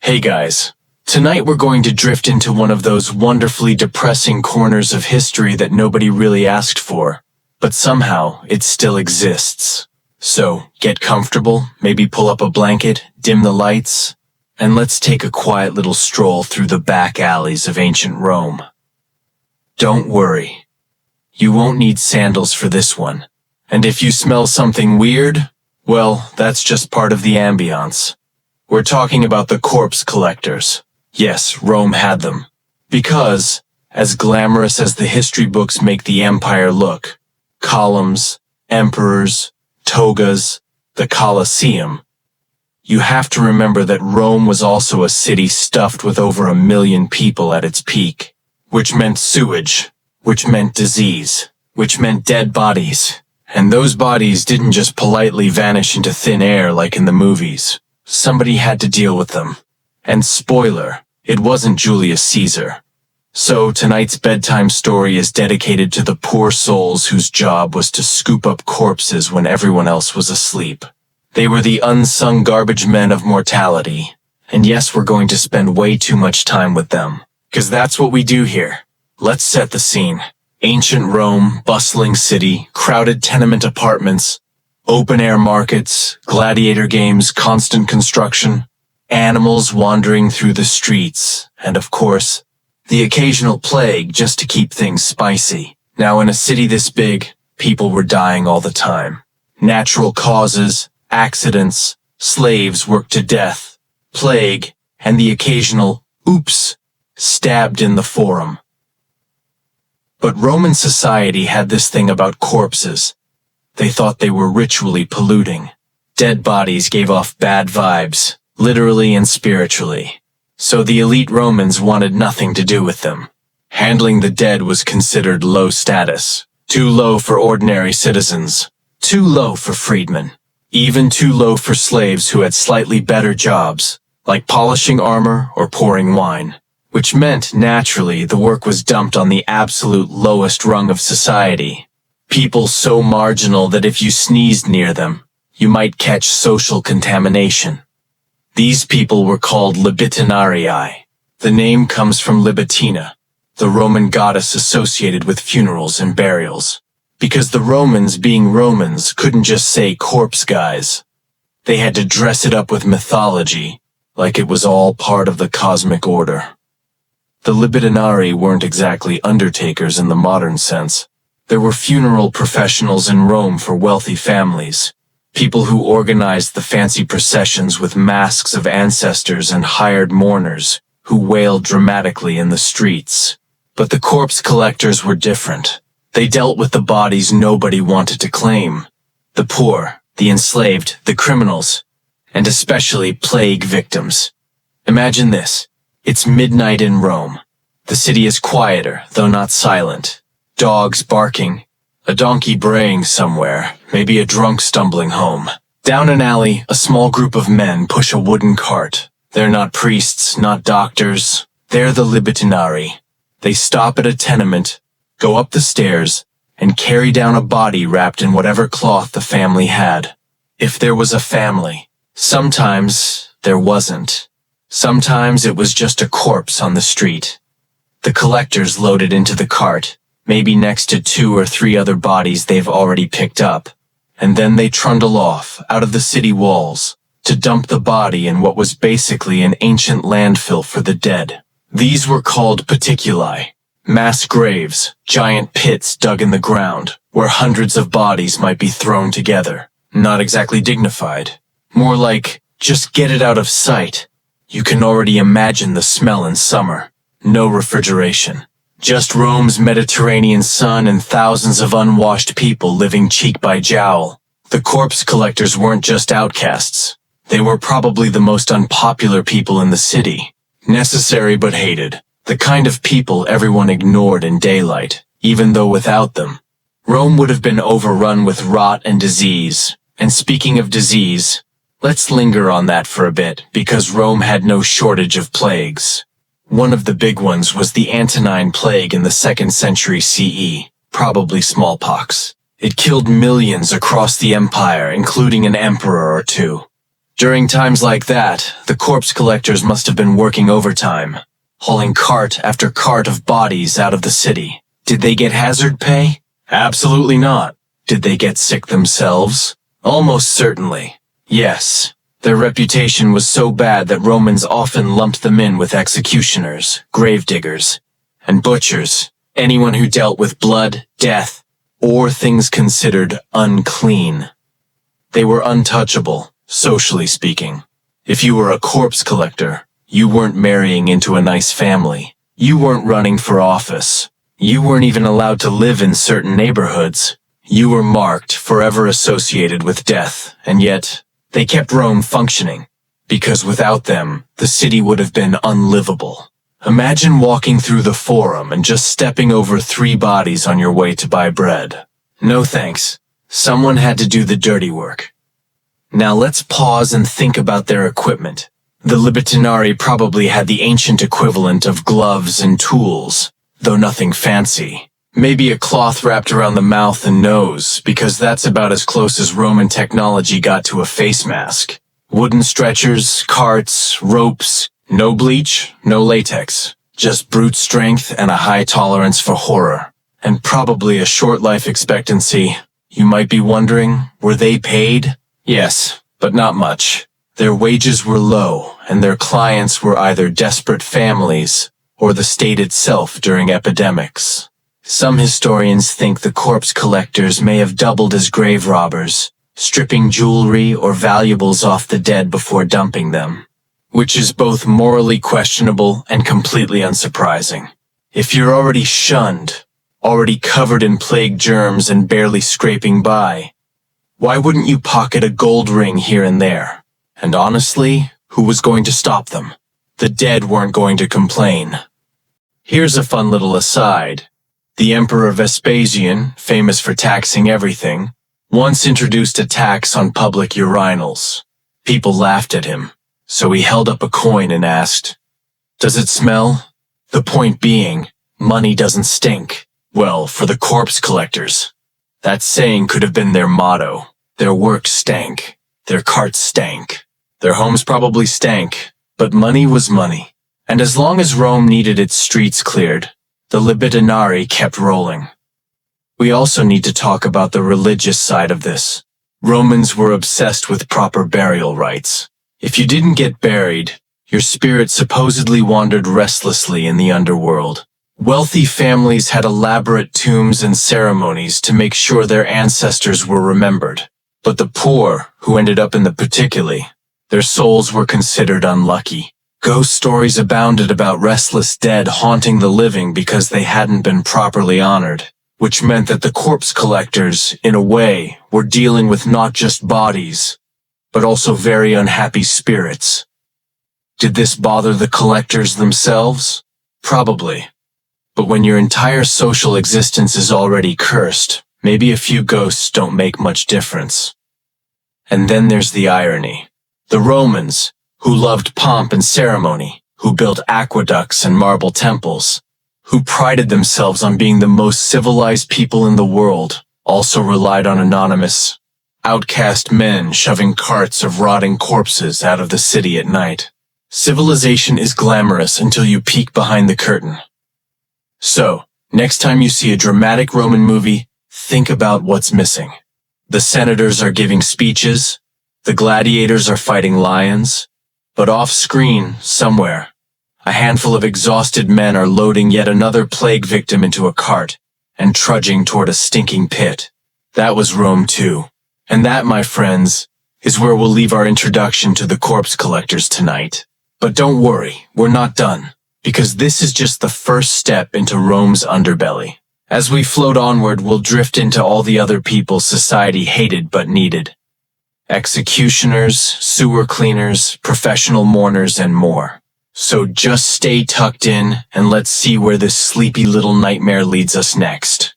Hey guys, tonight we're going to drift into one of those wonderfully depressing corners of history that nobody really asked for, but somehow it still exists. So, get comfortable, maybe pull up a blanket, dim the lights, and let's take a quiet little stroll through the back alleys of ancient Rome. Don't worry, you won't need sandals for this one, and if you smell something weird, well, that's just part of the ambiance. We're talking about the corpse collectors. Yes, Rome had them. Because, as glamorous as the history books make the empire look, columns, emperors, togas, the Colosseum, you have to remember that Rome was also a city stuffed with over 1 million people at its peak, which meant sewage, which meant disease, which meant dead bodies. And those bodies didn't just politely vanish into thin air like in the movies. Somebody had to deal with them. And spoiler, it wasn't Julius Caesar. So tonight's bedtime story is dedicated to the poor souls whose job was to scoop up corpses when everyone else was asleep. They were the unsung garbage men of mortality. And yes, we're going to spend way too much time with them. 'Cause that's what we do here. Let's set the scene. Ancient Rome, bustling city, crowded tenement apartments, open-air markets, gladiator games, constant construction, animals wandering through the streets, and of course, the occasional plague just to keep things spicy. Now, in a city this big, people were dying all the time. Natural causes, accidents, slaves worked to death, plague, and the occasional, oops, stabbed in the forum. But Roman society had this thing about corpses. They thought they were ritually polluting. Dead bodies gave off bad vibes, literally and spiritually. So the elite Romans wanted nothing to do with them. Handling the dead was considered low status. Too low for ordinary citizens. Too low for freedmen. Even too low for slaves who had slightly better jobs, like polishing armor or pouring wine. Which meant, naturally, the work was dumped on the absolute lowest rung of society. People so marginal that if you sneezed near them, you might catch social contamination. These people were called libitinarii. The name comes from Libitina, the Roman goddess associated with funerals and burials. Because the Romans, being Romans, couldn't just say corpse guys. They had to dress it up with mythology, like it was all part of the cosmic order. The libitinarii weren't exactly undertakers in the modern sense. There were funeral professionals in Rome for wealthy families, people who organized the fancy processions with masks of ancestors and hired mourners who wailed dramatically in the streets. But the corpse collectors were different. They dealt with the bodies nobody wanted to claim. The poor, the enslaved, the criminals, and especially plague victims. Imagine this. It's midnight in Rome. The city is quieter, though not silent. Dogs barking, a donkey braying somewhere, maybe a drunk stumbling home. Down an alley, a small group of men push a wooden cart. They're not priests, not doctors. They're the libitinarii. They stop at a tenement, go up the stairs, and carry down a body wrapped in whatever cloth the family had. If there was a family. Sometimes there wasn't. Sometimes it was just a corpse on the street. The collectors loaded into the cart, maybe next to 2 or 3 other bodies they've already picked up, and then they trundle off, out of the city walls, to dump the body in what was basically an ancient landfill for the dead. These were called paticuli, mass graves, giant pits dug in the ground, where hundreds of bodies might be thrown together. Not exactly dignified. More like, just get it out of sight. You can already imagine the smell in summer. No refrigeration. Just Rome's Mediterranean sun and thousands of unwashed people living cheek by jowl. The corpse collectors weren't just outcasts. They were probably the most unpopular people in the city. Necessary but hated. The kind of people everyone ignored in daylight, even though without them, Rome would have been overrun with rot and disease. And speaking of disease, let's linger on that for a bit, because Rome had no shortage of plagues. One of the big ones was the Antonine Plague in the 2nd century CE, probably smallpox. It killed millions across the empire, including an emperor or two. During times like that, the corpse collectors must have been working overtime, hauling cart after cart of bodies out of the city. Did they get hazard pay? Absolutely not. Did they get sick themselves? Almost certainly. Yes. Their reputation was so bad that Romans often lumped them in with executioners, gravediggers, and butchers, anyone who dealt with blood, death, or things considered unclean. They were untouchable, socially speaking. If you were a corpse collector, you weren't marrying into a nice family. You weren't running for office. You weren't even allowed to live in certain neighborhoods. You were marked, forever associated with death, and yet they kept Rome functioning, because without them, the city would have been unlivable. Imagine walking through the Forum and just stepping over 3 bodies on your way to buy bread. No thanks. Someone had to do the dirty work. Now let's pause and think about their equipment. The libitinarii probably had the ancient equivalent of gloves and tools, though nothing fancy. Maybe a cloth wrapped around the mouth and nose, because that's about as close as Roman technology got to a face mask. Wooden stretchers, carts, ropes, no bleach, no latex. Just brute strength and a high tolerance for horror. And probably a short life expectancy. You might be wondering, were they paid? Yes, but not much. Their wages were low, and their clients were either desperate families or the state itself during epidemics. Some historians think the corpse collectors may have doubled as grave robbers, stripping jewelry or valuables off the dead before dumping them, which is both morally questionable and completely unsurprising. If you're already shunned, already covered in plague germs and barely scraping by, why wouldn't you pocket a gold ring here and there? And honestly, who was going to stop them? The dead weren't going to complain. Here's a fun little aside. The Emperor Vespasian, famous for taxing everything, once introduced a tax on public urinals. People laughed at him, so he held up a coin and asked, "Does it smell?" The point being, money doesn't stink. Well, for the corpse collectors, that saying could have been their motto. Their work stank. Their carts stank. Their homes probably stank, but money was money. And as long as Rome needed its streets cleared, the libitinarii kept rolling. We also need to talk about the religious side of this. Romans were obsessed with proper burial rites. If you didn't get buried, your spirit supposedly wandered restlessly in the underworld. Wealthy families had elaborate tombs and ceremonies to make sure their ancestors were remembered. But the poor, who ended up in the particularly, their souls were considered unlucky. Ghost stories abounded about restless dead haunting the living because they hadn't been properly honored, which meant that the corpse collectors, in a way, were dealing with not just bodies, but also very unhappy spirits. Did this bother the collectors themselves? Probably. But when your entire social existence is already cursed, maybe a few ghosts don't make much difference. And then there's the irony. The Romans, who loved pomp and ceremony, who built aqueducts and marble temples, who prided themselves on being the most civilized people in the world, also relied on anonymous, outcast men shoving carts of rotting corpses out of the city at night. Civilization is glamorous until you peek behind the curtain. So, next time you see a dramatic Roman movie, think about what's missing. The senators are giving speeches, the gladiators are fighting lions, but off-screen, somewhere, a handful of exhausted men are loading yet another plague victim into a cart and trudging toward a stinking pit. That was Rome too. And that, my friends, is where we'll leave our introduction to the corpse collectors tonight. But don't worry, we're not done, because this is just the first step into Rome's underbelly. As we float onward, we'll drift into all the other people society hated but needed. Executioners, sewer cleaners, professional mourners, and more. So just stay tucked in and let's see where this sleepy little nightmare leads us next.